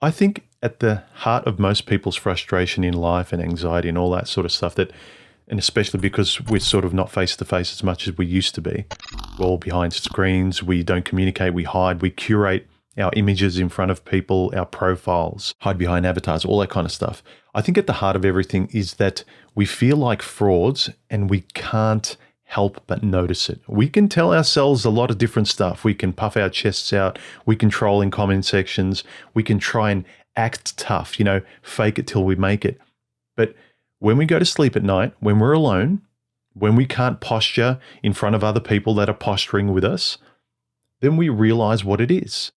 I think at the heart of most people's frustration in life and anxiety and all that sort of stuff and especially because we're sort of not face to face as much as we used to be. We're all behind screens. We don't communicate. We hide. We curate our images in front of people, our profiles, hide behind avatars, all that kind of stuff. I think at the heart of everything is that we feel like frauds and we can't help but notice it. We can tell ourselves a lot of different stuff. We can puff our chests out. We can troll in comment sections. We can try and act tough, fake it till we make it. But when we go to sleep at night, when we're alone, when we can't posture in front of other people that are posturing with us, then we realize what it is.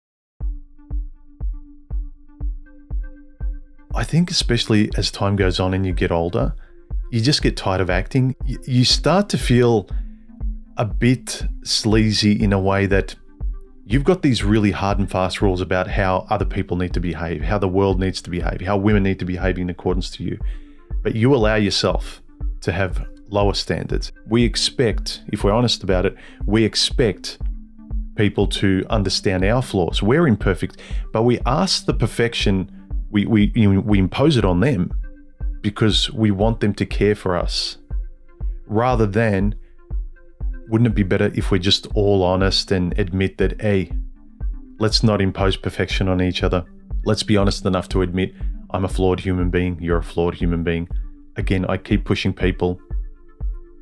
I think especially as time goes on and you get older, you just get tired of acting. You start to feel a bit sleazy in a way that you've got these really hard and fast rules about how other people need to behave, how the world needs to behave, how women need to behave in accordance to you. But you allow yourself to have lower standards. We expect, if we're honest about it, we expect people to understand our flaws. We're imperfect, but we ask the perfection, we impose it on them because we want them to care for us. Rather than, wouldn't it be better if we're just all honest and admit that, hey, let's not impose perfection on each other. Let's be honest enough to admit, I'm a flawed human being, you're a flawed human being. Again, I keep pushing people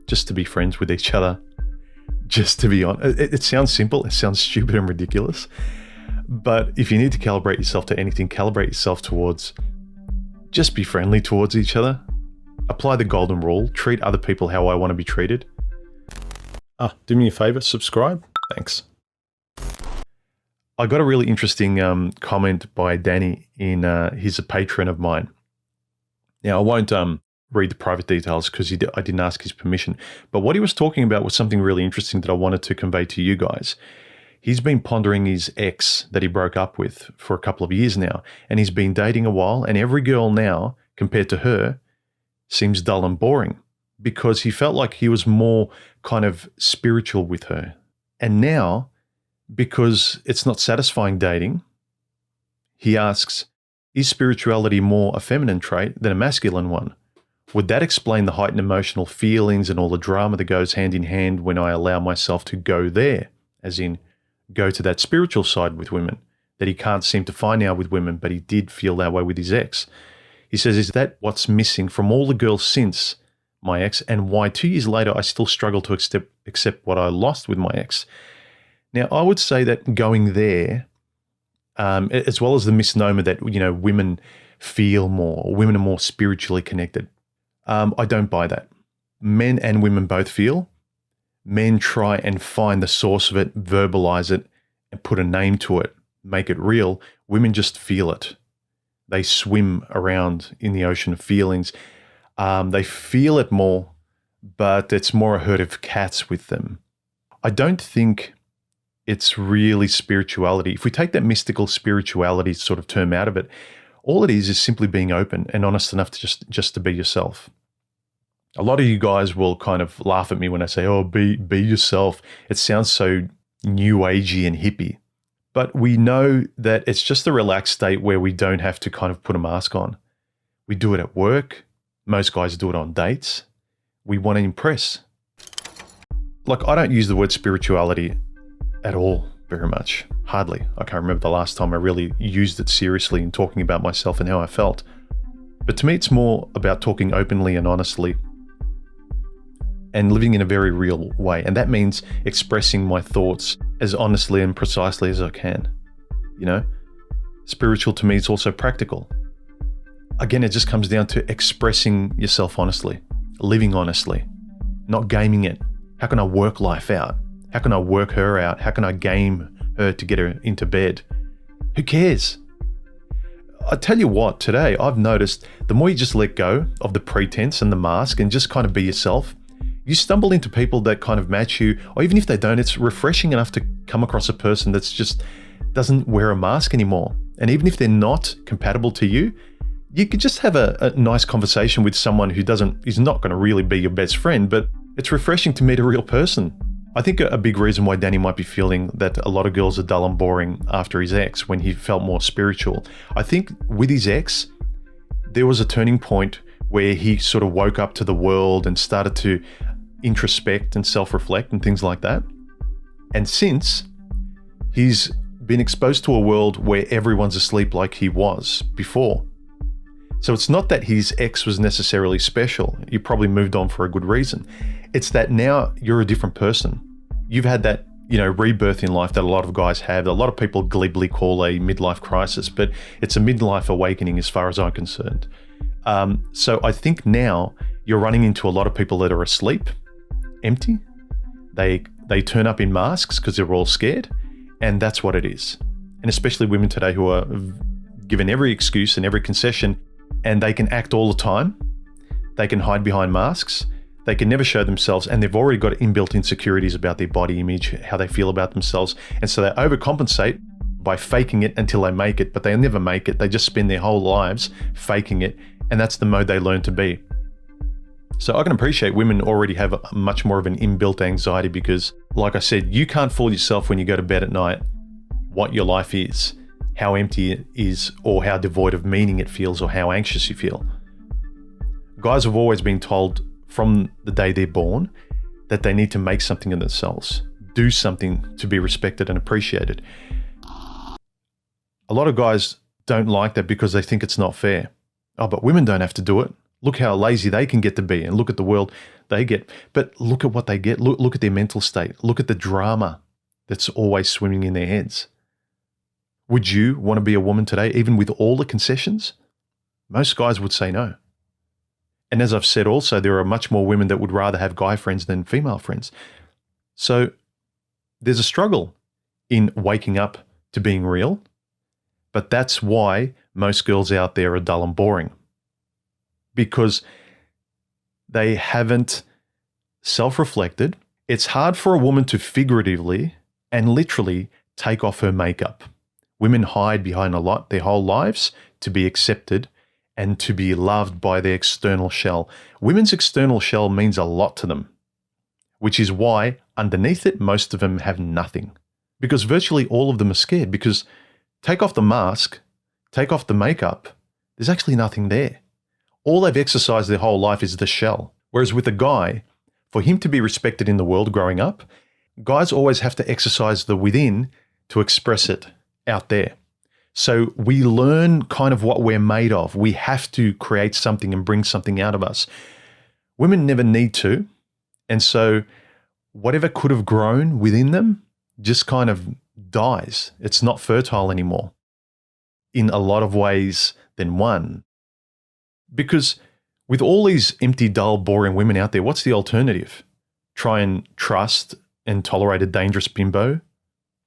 just to be friends with each other, just to be honest. It sounds simple, it sounds stupid and ridiculous, but if you need to calibrate yourself to anything, calibrate yourself towards just be friendly towards each other. Apply the golden rule, treat other people how I want to be treated. Do me a favor, subscribe. Thanks. I got a really interesting comment by Danny he's a patron of mine. Now, I won't read the private details because I didn't ask his permission, but what he was talking about was something really interesting that I wanted to convey to you guys. He's been pondering his ex that he broke up with for a couple of years now, and he's been dating a while, and every girl now, compared to her, seems dull and boring because he felt like he was more kind of spiritual with her. And now, because it's not satisfying dating, he asks, is spirituality more a feminine trait than a masculine one? Would that explain the heightened emotional feelings and all the drama that goes hand in hand when I allow myself to go there, as in go to that spiritual side with women that he can't seem to find now with women, but he did feel that way with his ex? He says, is that what's missing from all the girls since my ex, and why 2 years later I still struggle to accept what I lost with my ex? Now, I would say that going there, as well as the misnomer that, women feel more, or women are more spiritually connected, I don't buy that. Men and women both feel. Men try and find the source of it, verbalize it, and put a name to it, make it real. Women just feel it. They swim around in the ocean of feelings. They feel it more, but it's more a herd of cats with them. I don't think it's really spirituality. If we take that mystical spirituality sort of term out of it, all it is simply being open and honest enough to just to be yourself. A lot of you guys will kind of laugh at me when I say, oh, be yourself. It sounds so new agey and hippie. But we know that it's just a relaxed state where we don't have to kind of put a mask on. We do it at work. Most guys do it on dates. We want to impress. Like, I don't use the word spirituality at all very much. Hardly. I can't remember the last time I really used it seriously in talking about myself and how I felt. But to me, it's more about talking openly and honestly and living in a very real way. And that means expressing my thoughts as honestly and precisely as I can. Spiritual to me is also practical. Again, it just comes down to expressing yourself honestly, living honestly, not gaming it. How can I work life out? How can I work her out? How can I game her to get her into bed? Who cares? I tell you what, today I've noticed the more you just let go of the pretense and the mask and just kind of be yourself, you stumble into people that kind of match you, or even if they don't, it's refreshing enough to come across a person that's just doesn't wear a mask anymore. And even if they're not compatible to you, you could just have a nice conversation with someone who is not going to really be your best friend, but it's refreshing to meet a real person. I think a big reason why Danny might be feeling that a lot of girls are dull and boring after his ex when he felt more spiritual. I think with his ex, there was a turning point where he sort of woke up to the world and started to introspect and self-reflect and things like that. And since, he's been exposed to a world where everyone's asleep like he was before. So it's not that his ex was necessarily special. You probably moved on for a good reason. It's that now you're a different person. You've had that, rebirth in life that a lot of guys have. A lot of people glibly call a midlife crisis, but it's a midlife awakening as far as I'm concerned. So I think now you're running into a lot of people that are asleep, empty. They turn up in masks because they're all scared, and that's what it is. And especially women today who are given every excuse and every concession, and they can act all the time. They can hide behind masks. They can never show themselves, and they've already got inbuilt insecurities about their body image, how they feel about themselves. And so they overcompensate by faking it until they make it, but they never make it. They just spend their whole lives faking it, and that's the mode they learn to be. So I can appreciate women already have much more of an inbuilt anxiety because, like I said, you can't fool yourself when you go to bed at night what your life is, how empty it is, or how devoid of meaning it feels, or how anxious you feel. Guys have always been told from the day they're born that they need to make something of themselves, do something to be respected and appreciated. A lot of guys don't like that because they think it's not fair. Oh, but women don't have to do it. Look how lazy they can get to be, and look at the world they get. But look at what they get. Look at their mental state. Look at the drama that's always swimming in their heads. Would you want to be a woman today, even with all the concessions? Most guys would say no. And as I've said also, there are much more women that would rather have guy friends than female friends. So there's a struggle in waking up to being real, but that's why most girls out there are dull and boring, because they haven't self-reflected. It's hard for a woman to figuratively and literally take off her makeup. Women hide behind a lot their whole lives to be accepted and to be loved by their external shell. Women's external shell means a lot to them, which is why underneath it, most of them have nothing, because virtually all of them are scared. Because take off the mask, take off the makeup, there's actually nothing there. All they've exercised their whole life is the shell. Whereas with a guy, for him to be respected in the world growing up, guys always have to exercise the within to express it out there. So we learn kind of what we're made of. We have to create something and bring something out of us. Women never need to. And so whatever could have grown within them just kind of dies. It's not fertile anymore in a lot of ways than one. Because with all these empty, dull, boring women out there, what's the alternative? Try and trust and tolerate a dangerous bimbo?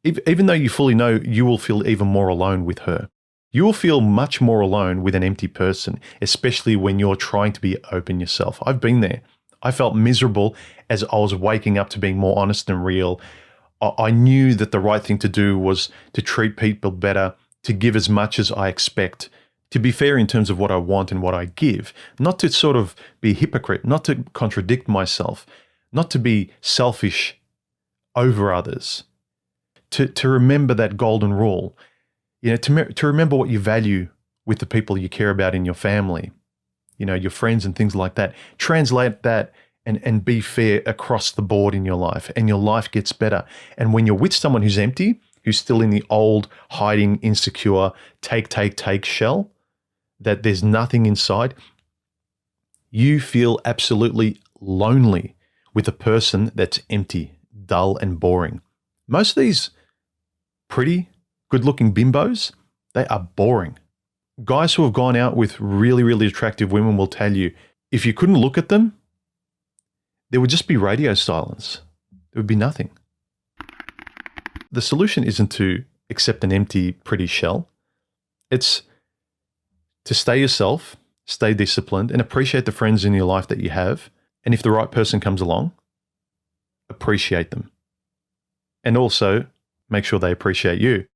Even though you fully know you will feel even more alone with her. You will feel much more alone with an empty person, especially when you're trying to be open yourself. I've been there. I felt miserable as I was waking up to being more honest and real. I knew that the right thing to do was to treat people better, to give as much as I expect, to be fair in terms of what I want and what I give, not to sort of be a hypocrite, not to contradict myself, not to be selfish over others. To remember that golden rule, to remember what you value with the people you care about in your family, your friends and things like that. Translate that and be fair across the board in your life, and your life gets better. And when you're with someone who's empty, who's still in the old, hiding, insecure, take shell, that there's nothing inside, you feel absolutely lonely with a person that's empty, dull, and boring. Most of these pretty, good-looking bimbos, they are boring. Guys who have gone out with really, really attractive women will tell you, if you couldn't look at them, there would just be radio silence. There would be nothing. The solution isn't to accept an empty, pretty shell. It's to stay yourself, stay disciplined, and appreciate the friends in your life that you have. And if the right person comes along, appreciate them. And also, make sure they appreciate you.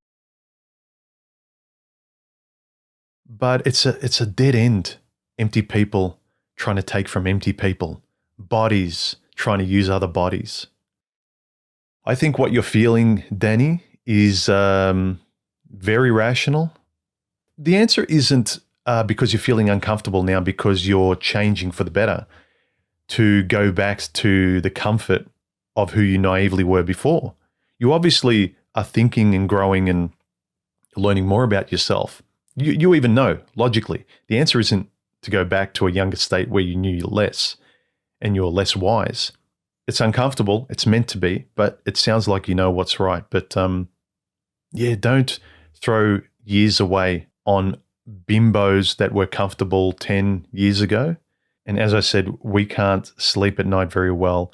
But it's a dead end. Empty people trying to take from empty people. Bodies trying to use other bodies. I think what you're feeling, Danny, is very rational. The answer isn't because you're feeling uncomfortable now because you're changing for the better to go back to the comfort of who you naively were before. You obviously are thinking and growing and learning more about yourself. You even know, logically, the answer isn't to go back to a younger state where you knew less and you're less wise. It's uncomfortable. It's meant to be, but it sounds like you know what's right. But yeah, don't throw years away on bimbos that were comfortable 10 years ago. And as I said, we can't sleep at night very well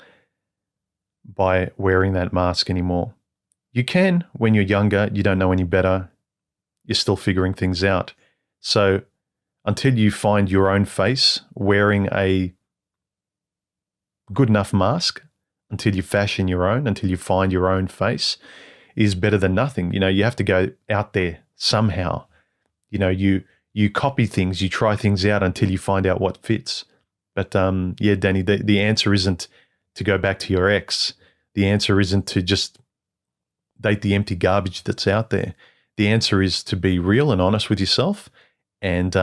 by wearing that mask anymore. You can when you're younger, you don't know any better, you're still figuring things out. So until you find your own face wearing a good enough mask, until you fashion your own, until you find your own face, is better than nothing. You know, you have to go out there somehow. You know, you copy things, you try things out until you find out what fits. But yeah, Danny, the answer isn't to go back to your ex. The answer isn't to just date the empty garbage that's out there. The answer is to be real and honest with yourself and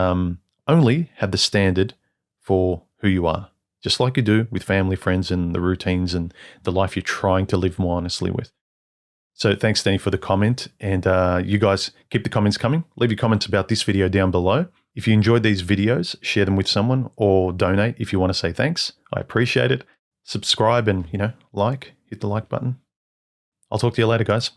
only have the standard for who you are, just like you do with family, friends, and the routines and the life you're trying to live more honestly with. So thanks, Danny, for the comment. And you guys keep the comments coming. Leave your comments about this video down below. If you enjoyed these videos, share them with someone or donate if you want to say thanks. I appreciate it. Subscribe and, hit the like button. I'll talk to you later, guys.